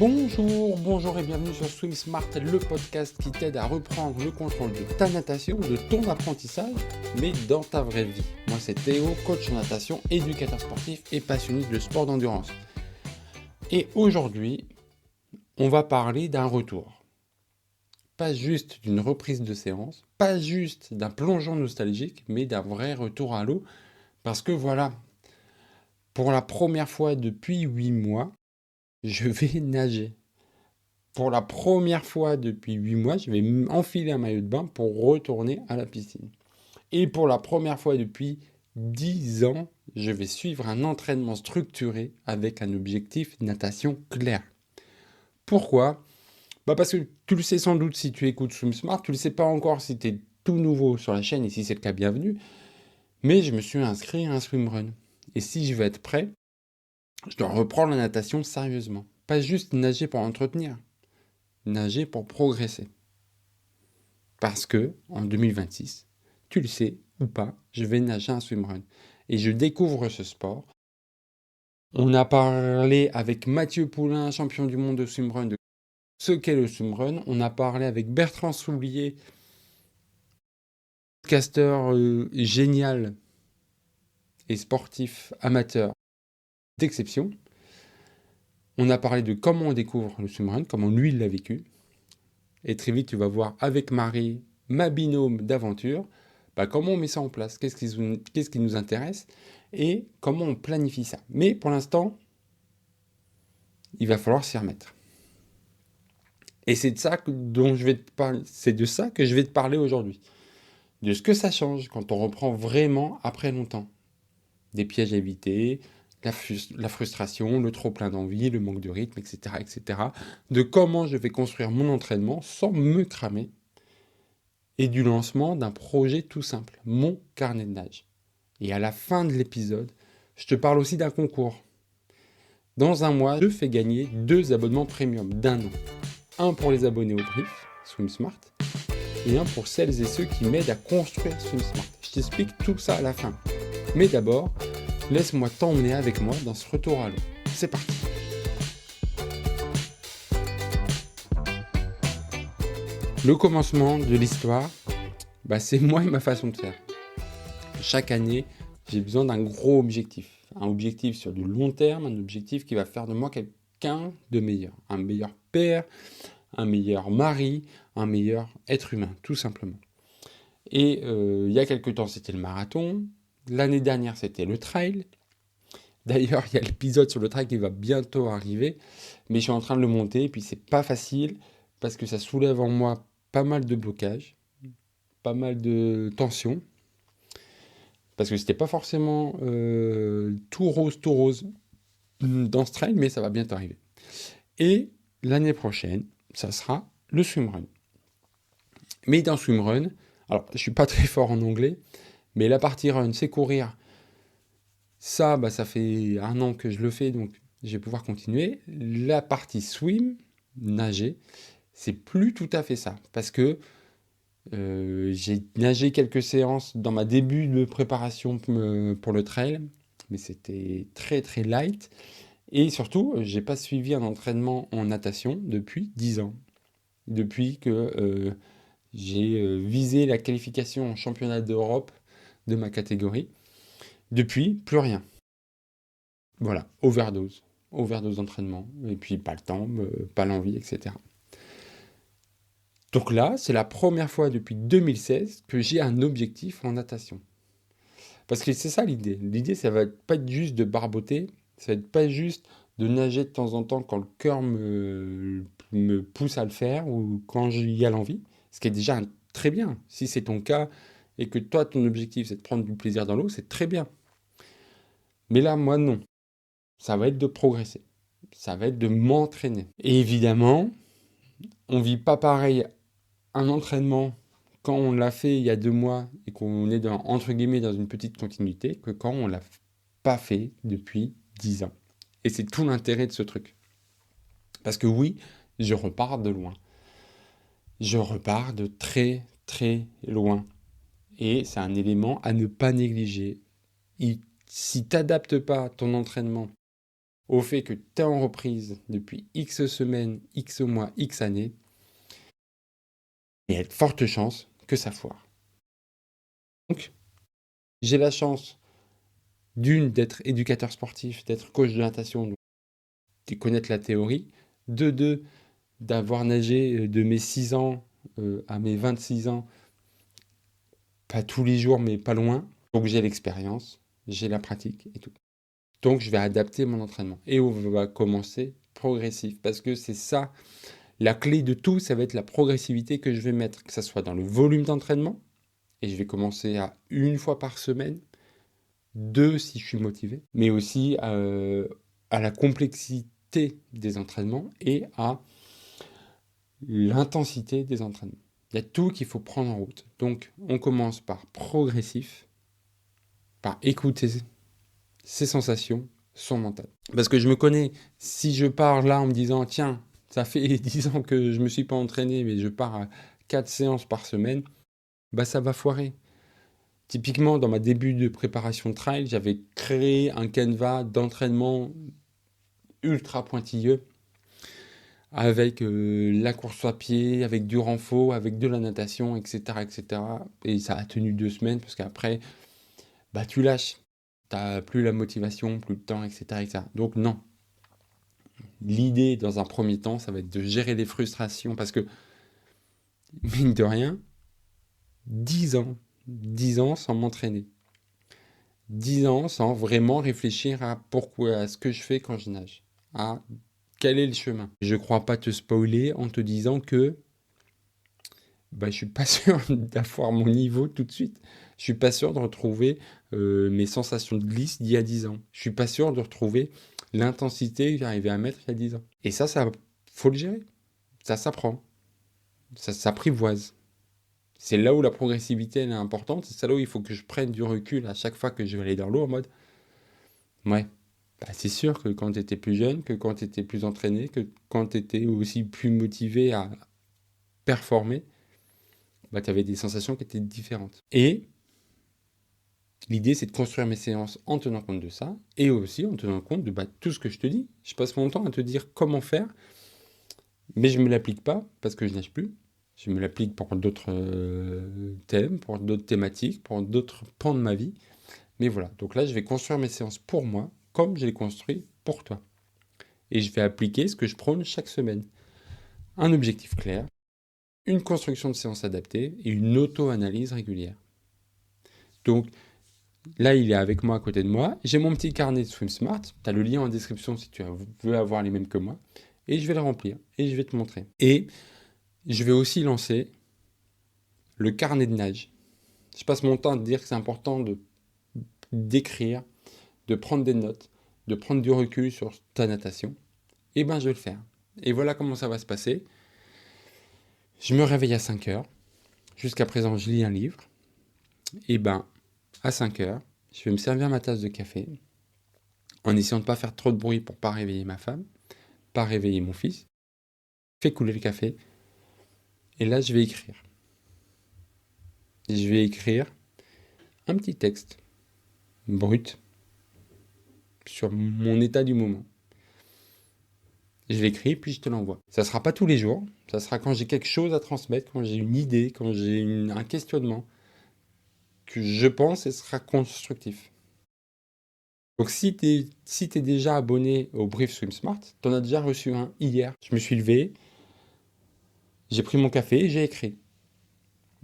Bonjour et bienvenue sur Swim Smart, le podcast qui t'aide à reprendre le contrôle de ta natation, de ton apprentissage, mais dans ta vraie vie. Moi c'est Théo, coach en natation, éducateur sportif et passionné de sport d'endurance. Et aujourd'hui, on va parler d'un retour. Pas juste d'une reprise de séance, pas juste d'un plongeon nostalgique, mais d'un vrai retour à l'eau. Parce que voilà, pour la première fois depuis 8 mois, je vais nager. Pour la première fois depuis 8 mois, je vais enfiler un maillot de bain pour retourner à la piscine. Et pour la première fois depuis 10 ans, je vais suivre un entraînement structuré avec un objectif natation clair. Pourquoi ? Parce que tu le sais sans doute si tu écoutes Swim Smart, tu ne le sais pas encore si tu es tout nouveau sur la chaîne et si c'est le cas, bienvenue. Mais je me suis inscrit à un swimrun. Et si je veux être prêt, je dois reprendre la natation sérieusement. Pas juste nager pour entretenir, nager pour progresser. Parce que, en 2026, tu le sais ou pas, je vais nager un swimrun. Et je découvre ce sport. On a parlé avec Mathieu Poulain, champion du monde de swimrun, de ce qu'est le swimrun. On a parlé avec Bertrand Soulier, podcasteur génial et sportif amateur d'exception. On a parlé de comment on découvre le swimrun, comment lui il l'a vécu. Et très vite, tu vas voir avec Marie, ma binôme d'aventure, comment on met ça en place, qu'est-ce qui nous intéresse et comment on planifie ça. Mais pour l'instant, il va falloir s'y remettre. Et c'est de ça dont je vais te parler, c'est de ça que je vais te parler aujourd'hui. De ce que ça change quand on reprend vraiment après longtemps. Des pièges à éviter, la frustration, le trop-plein d'envie, le manque de rythme, etc., etc. De comment je vais construire mon entraînement sans me cramer. Et du lancement d'un projet tout simple, mon carnet de nage. Et à la fin de l'épisode, je te parle aussi d'un concours. Dans un mois, je fais gagner 2 abonnements premium d'1 an. Un pour les abonnés au brief, Swim Smart, et un pour celles et ceux qui m'aident à construire Swim Smart. Je t'explique tout ça à la fin. Mais d'abord, laisse-moi t'emmener avec moi dans ce retour à l'eau. C'est parti. Le commencement de l'histoire, c'est moi et ma façon de faire. Chaque année, j'ai besoin d'un gros objectif. Un objectif sur du long terme, un objectif qui va faire de moi quelqu'un de meilleur. Un meilleur père, un meilleur mari, un meilleur être humain, tout simplement. Et il y a quelques temps, c'était le marathon. L'année dernière, c'était le trail. D'ailleurs, il y a l'épisode sur le trail qui va bientôt arriver. Mais je suis en train de le monter, et puis c'est pas facile, parce que ça soulève en moi pas mal de blocages, pas mal de tensions. Parce que c'était pas forcément tout rose dans ce trail, mais ça va bientôt arriver. Et l'année prochaine, ça sera le swimrun. Mais dans swimrun, alors je suis pas très fort en anglais, mais la partie run, c'est courir. Ça, ça fait 1 an que je le fais, donc je vais pouvoir continuer. La partie swim, nager, c'est plus tout à fait ça. Parce que j'ai nagé quelques séances dans ma début de préparation pour le trail, mais c'était très très light. Et surtout, j'ai pas suivi un entraînement en natation depuis 10 ans. Depuis que j'ai visé la qualification en championnat d'Europe de ma catégorie. Depuis, plus rien. Voilà, overdose d'entraînement. Et puis pas le temps, pas l'envie, etc. Donc là, c'est la première fois depuis 2016 que j'ai un objectif en natation. Parce que c'est ça l'idée. L'idée, ça va pas être juste de barboter, ça va être pas juste de nager de temps en temps quand le cœur me pousse à le faire ou quand j'y ai l'envie. Ce qui est déjà très bien. Si c'est ton cas et que toi, ton objectif, c'est de prendre du plaisir dans l'eau, c'est très bien. Mais là, moi, non. Ça va être de progresser. Ça va être de m'entraîner. Et évidemment, on vit pas pareil un entraînement quand on l'a fait il y a 2 mois et qu'on est entre guillemets dans une petite continuité que quand on l'a pas fait depuis 10 ans. Et c'est tout l'intérêt de ce truc. Parce que oui, je repars de loin. Je repars de très très loin. Et c'est un élément à ne pas négliger. Si tu n'adaptes pas ton entraînement au fait que tu es en reprise depuis X semaines, X mois, X années, il y a de fortes chances que ça foire. Donc, j'ai la chance d'être éducateur sportif, d'être coach de natation, donc de connaître la théorie, de deux, d'avoir nagé de mes 6 ans à mes 26 ans, pas tous les jours, mais pas loin. Donc j'ai l'expérience, j'ai la pratique et tout. Donc je vais adapter mon entraînement. Et on va commencer progressif, parce que c'est ça, la clé de tout, ça va être la progressivité que je vais mettre, que ce soit dans le volume d'entraînement, et je vais commencer à 1 fois par semaine, 2 si je suis motivé, mais aussi à la complexité des entraînements et à l'intensité des entraînements. Il y a tout qu'il faut prendre en route. Donc, on commence par progressif, par écouter ses sensations, son mental. Parce que je me connais, si je pars là en me disant, tiens, ça fait 10 ans que je ne me suis pas entraîné, mais je pars à 4 séances par semaine, bah ça va foirer. Typiquement, dans ma début de préparation de trail, j'avais créé un canevas d'entraînement ultra pointilleux avec la course à pied, avec du renfort, avec de la natation, etc., etc. Et ça a tenu 2 semaines parce qu'après, bah, tu lâches. Tu n'as plus la motivation, plus le temps, etc., etc. Donc non. L'idée, dans un premier temps, ça va être de gérer les frustrations parce que, mine de rien, 10 ans sans m'entraîner. 10 ans sans vraiment réfléchir à pourquoi, à ce que je fais quand je nage. À quel est le chemin. Je ne crois pas te spoiler en te disant que bah, je suis pas sûr d'avoir mon niveau tout de suite. Je suis pas sûr de retrouver mes sensations de glisse d'il y a 10 ans. Je suis pas sûr de retrouver l'intensité que j'arrivais à mettre il y a 10 ans. Et ça faut le gérer. Ça s'apprend. Ça s'apprivoise. C'est là où la progressivité elle est importante. C'est là où il faut que je prenne du recul à chaque fois que je vais aller dans l'eau en mode ouais, bah, c'est sûr que quand tu étais plus jeune, que quand tu étais plus entraîné, que quand tu étais aussi plus motivé à performer, bah, tu avais des sensations qui étaient différentes. Et l'idée, c'est de construire mes séances en tenant compte de ça et aussi en tenant compte de tout ce que je te dis. Je passe mon temps à te dire comment faire, mais je ne me l'applique pas parce que je nage plus. Je me l'applique pour d'autres thèmes, pour d'autres thématiques, pour d'autres pans de ma vie. Mais voilà, donc là, je vais construire mes séances pour moi, comme je les construis pour toi. Et je vais appliquer ce que je prône chaque semaine. Un objectif clair, une construction de séance adaptée et une auto-analyse régulière. Donc là, il est avec moi à côté de moi. J'ai mon petit carnet de Swim Smart. Tu as le lien en description si tu veux avoir les mêmes que moi. Et je vais le remplir et je vais te montrer. Et je vais aussi lancer le carnet de nage. Je passe mon temps à te dire que c'est important d'écrire, de prendre des notes, de prendre du recul sur ta natation. Et ben, je vais le faire. Et voilà comment ça va se passer. Je me réveille à 5 heures. Jusqu'à présent, je lis un livre. Et ben, à 5 heures, je vais me servir ma tasse de café en essayant de ne pas faire trop de bruit pour ne pas réveiller ma femme, pas réveiller mon fils. Je fais couler le café. Et là, je vais écrire. Je vais écrire un petit texte brut sur mon état du moment. Je l'écris, puis je te l'envoie. Ça ne sera pas tous les jours. Ça sera quand j'ai quelque chose à transmettre, quand j'ai une idée, quand j'ai un questionnement que je pense et sera constructif. Donc si tu es déjà abonné au Brief Swim Smart, tu en as déjà reçu un hier. Je me suis levé, j'ai pris mon café et j'ai écrit.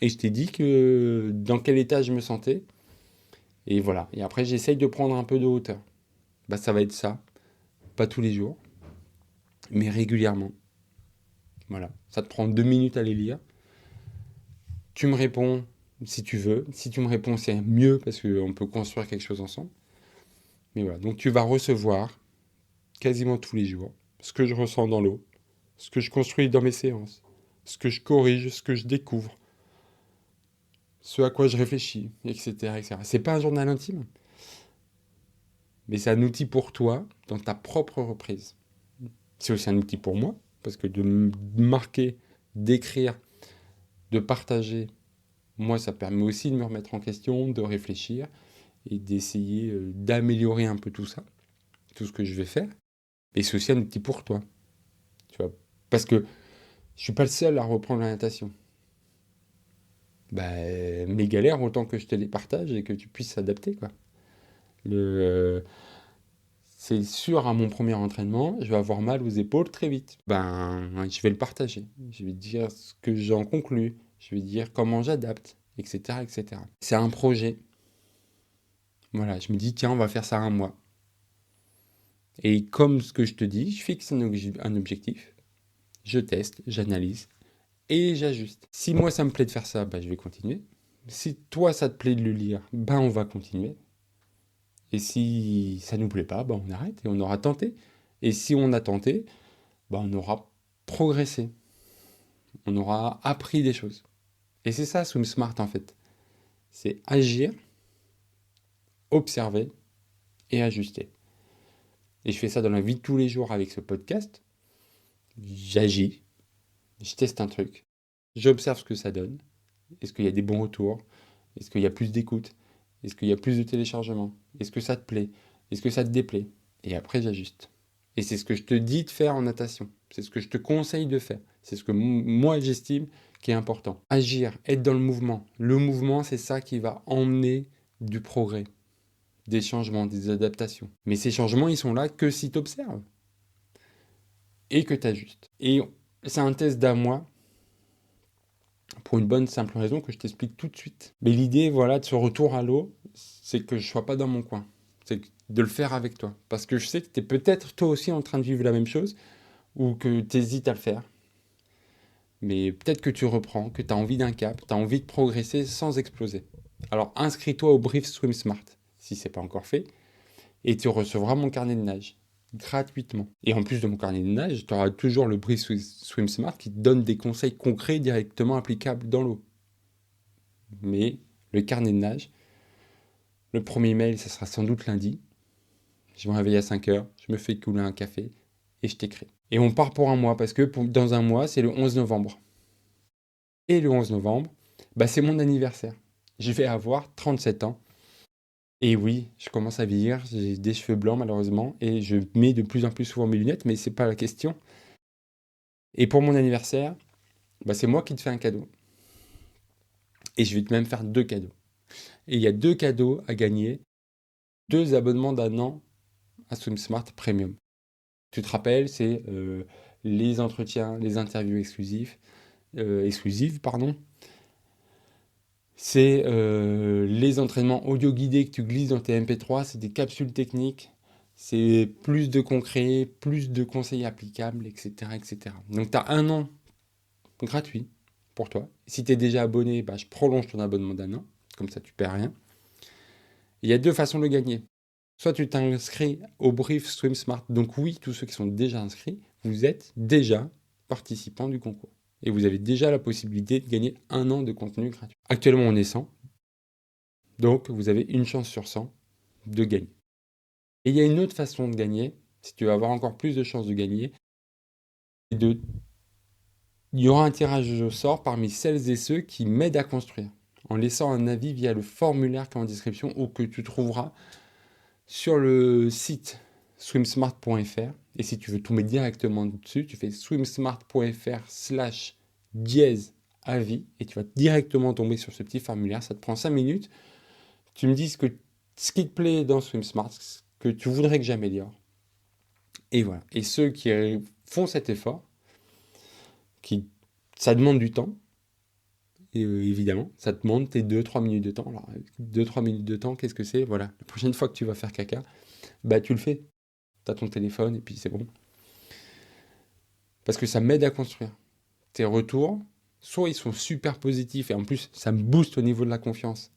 Et je t'ai dit que dans quel état je me sentais. Et voilà. Et après, j'essaye de prendre un peu de hauteur. Bah, ça va être ça. Pas tous les jours, mais régulièrement. Voilà. Ça te prend 2 minutes à les lire. Tu me réponds si tu veux. Si tu me réponds, c'est mieux parce qu'on peut construire quelque chose ensemble. Mais voilà. Donc, tu vas recevoir quasiment tous les jours ce que je ressens dans l'eau, ce que je construis dans mes séances, ce que je corrige, ce que je découvre, ce à quoi je réfléchis, etc., etc. C'est pas un journal intime, mais c'est un outil pour toi dans ta propre reprise. C'est aussi un outil pour moi, parce que de marquer, d'écrire, de partager, moi, ça permet aussi de me remettre en question, de réfléchir et d'essayer d'améliorer un peu tout ça, tout ce que je vais faire. Et c'est aussi un outil pour toi, tu vois. Parce que je suis pas le seul à reprendre la natation. Bah, mes galères, autant que je te les partage et que tu puisses s'adapter, quoi. Le, c'est sûr, à mon premier entraînement, je vais avoir mal aux épaules très vite. Ben, je vais le partager. Je vais dire ce que j'en conclus. Je vais dire comment j'adapte, etc., etc. C'est un projet. Voilà, je me dis, tiens, on va faire ça un mois. Et comme ce que je te dis, je fixe un objectif, je teste, j'analyse et j'ajuste. Si moi ça me plaît de faire ça, ben, je vais continuer. Si toi ça te plaît de le lire, ben on va continuer. Et si ça nous plaît pas, ben on arrête et on aura tenté. Et si on a tenté, ben on aura progressé. On aura appris des choses. Et c'est ça, Swim Smart en fait. C'est agir, observer et ajuster. Et je fais ça dans la vie de tous les jours avec ce podcast. J'agis, je teste un truc, j'observe ce que ça donne. Est-ce qu'il y a des bons retours? Est-ce qu'il y a plus d'écoute? Est-ce qu'il y a plus de téléchargements? Est-ce que ça te plaît? Est-ce que ça te déplaît? Et après, j'ajuste. Et c'est ce que je te dis de faire en natation. C'est ce que je te conseille de faire. C'est ce que moi, j'estime qui est important. Agir, être dans le mouvement. Le mouvement, c'est ça qui va emmener du progrès, des changements, des adaptations. Mais ces changements, ils sont là que si tu observes et que tu ajustes. Et c'est un test d'un mois pour une bonne simple raison que je t'explique tout de suite. Mais l'idée, voilà, de ce retour à l'eau, c'est que je sois pas dans mon coin. C'est de le faire avec toi. Parce que je sais que tu es peut-être toi aussi en train de vivre la même chose ou que tu hésites à le faire. Mais peut-être que tu reprends, que tu as envie d'un cap, tu as envie de progresser sans exploser. Alors inscris-toi au Brief Swim Smart, si ce n'est pas encore fait, et tu recevras mon carnet de nage gratuitement. Et en plus de mon carnet de nage, tu auras toujours le Brief Swim Smart qui te donne des conseils concrets directement applicables dans l'eau. Mais le carnet de nage, le premier mail, ça sera sans doute lundi. Je me réveille à 5 heures, je me fais couler un café et je t'écris. Et on part pour un mois parce que dans un mois, c'est le 11 novembre. Et le 11 novembre, bah, c'est mon anniversaire. Je vais avoir 37 ans. Et oui, je commence à vieillir, j'ai des cheveux blancs malheureusement et je mets de plus en plus souvent mes lunettes, mais c'est pas la question. Et pour mon anniversaire, bah, c'est moi qui te fais un cadeau. Et je vais te même faire 2 cadeaux. Et il y a 2 cadeaux à gagner, 2 abonnements d'un an à SwimSmart Premium. Tu te rappelles, c'est les entretiens, les interviews exclusives, pardon. C'est les entraînements audio guidés que tu glisses dans tes MP3, c'est des capsules techniques, c'est plus de concret, plus de conseils applicables, etc. etc. Donc tu as un an gratuit pour toi. Si tu es déjà abonné, bah, je prolonge ton abonnement d'un an, comme ça tu perds rien. Il y a 2 façons de le gagner. Soit tu t'inscris au Brief Swim Smart. Donc oui, tous ceux qui sont déjà inscrits, vous êtes déjà participants du concours. Et vous avez déjà la possibilité de gagner un an de contenu gratuit. Actuellement, on est 100. Donc vous avez une chance sur 100 de gagner. Et il y a une autre façon de gagner, si tu veux avoir encore plus de chances de gagner, il y aura un tirage au sort parmi celles et ceux qui m'aident à construire, en laissant un avis via le formulaire qui est en description ou que tu trouveras sur le site swimsmart.fr. Et si tu veux tomber directement dessus, tu fais swimsmart.fr/avis et tu vas directement tomber sur ce petit formulaire. Ça te prend 5 minutes. Tu me dis ce qui te plaît dans SwimSmart, ce que tu voudrais que j'améliore. Et voilà. Et ceux qui font cet effort, ça demande du temps, et, évidemment, ça te demande tes 2-3 minutes de temps. Alors, 2-3 minutes de temps, qu'est-ce que c'est? Voilà, la prochaine fois que tu vas faire caca, bah tu le fais. Tu as ton téléphone et puis c'est bon. Parce que ça m'aide à construire. Tes retours, soit ils sont super positifs et en plus ça me booste au niveau de la confiance.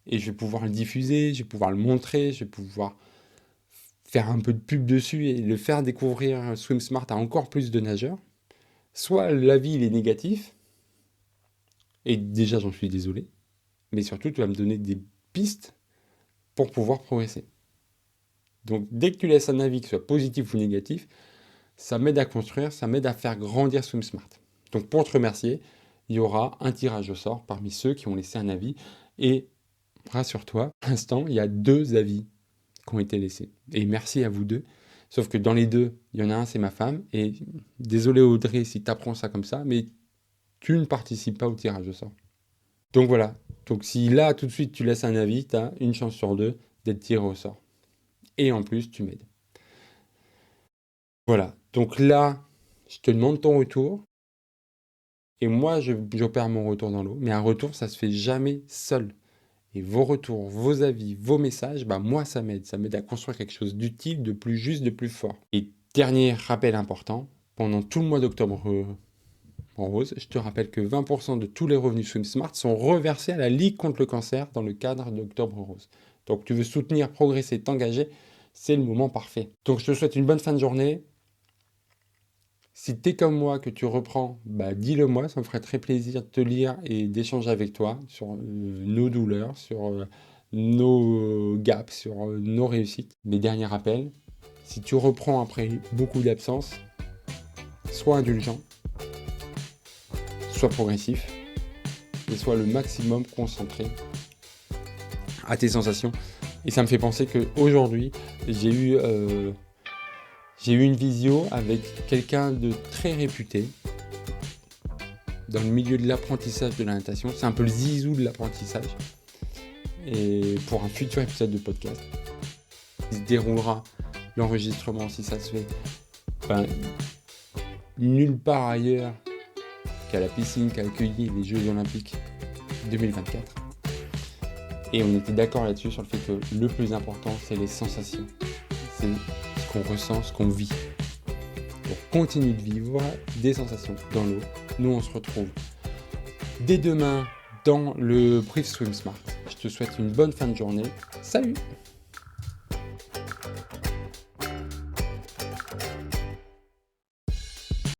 Et je vais pouvoir le diffuser, je vais pouvoir le montrer, je vais pouvoir faire un peu de pub dessus et le faire découvrir SwimSmart à encore plus de nageurs. Soit l'avis il est négatif, et déjà j'en suis désolé, mais surtout tu vas me donner des pistes pour pouvoir progresser. Donc dès que tu laisses un avis, que ce soit positif ou négatif, ça m'aide à construire, ça m'aide à faire grandir SwimSmart. Donc pour te remercier, il y aura un tirage au sort parmi ceux qui ont laissé un avis. Et rassure-toi, pour l'instant, il y a 2 avis qui ont été laissés. Et merci à vous 2 Sauf que dans les deux, il y en a un, c'est ma femme. Et désolé Audrey si tu apprends ça comme ça, mais tu ne participes pas au tirage au sort. Donc voilà. Donc si là, tout de suite, tu laisses un avis, tu as une chance sur deux d'être tiré au sort. Et en plus, tu m'aides. Voilà. Donc là, je te demande ton retour. Et moi, j'opère mon retour dans l'eau. Mais un retour, ça se fait jamais seul. Et vos retours, vos avis, vos messages, bah moi, ça m'aide. Ça m'aide à construire quelque chose d'utile, de plus juste, de plus fort. Et dernier rappel important, pendant tout le mois d'octobre en rose, je te rappelle que 20% de tous les revenus Swim Smart sont reversés à la Ligue contre le cancer dans le cadre d'Octobre Rose. Donc tu veux soutenir, progresser, t'engager, c'est le moment parfait. Donc je te souhaite une bonne fin de journée. Si tu es comme moi, que tu reprends, bah dis-le moi, ça me ferait très plaisir de te lire et d'échanger avec toi sur nos douleurs, sur nos gaps, sur nos réussites. Mes derniers rappels, si tu reprends après beaucoup d'absence, sois indulgent, sois progressif et sois le maximum concentré à tes sensations. Et ça me fait penser qu'aujourd'hui, j'ai eu une visio avec quelqu'un de très réputé dans le milieu de l'apprentissage de la natation. C'est un peu le zizou de l'apprentissage. Et pour un futur épisode de podcast, il se déroulera l'enregistrement, si ça se fait, nulle part ailleurs qu'à la piscine qui a accueilli les Jeux Olympiques 2024. Et on était d'accord là-dessus sur le fait que le plus important, c'est les sensations. C'est ce qu'on ressent, ce qu'on vit. Donc continue de vivre des sensations dans l'eau. Nous, on se retrouve dès demain dans le Brief Swim Smart. Je te souhaite une bonne fin de journée. Salut!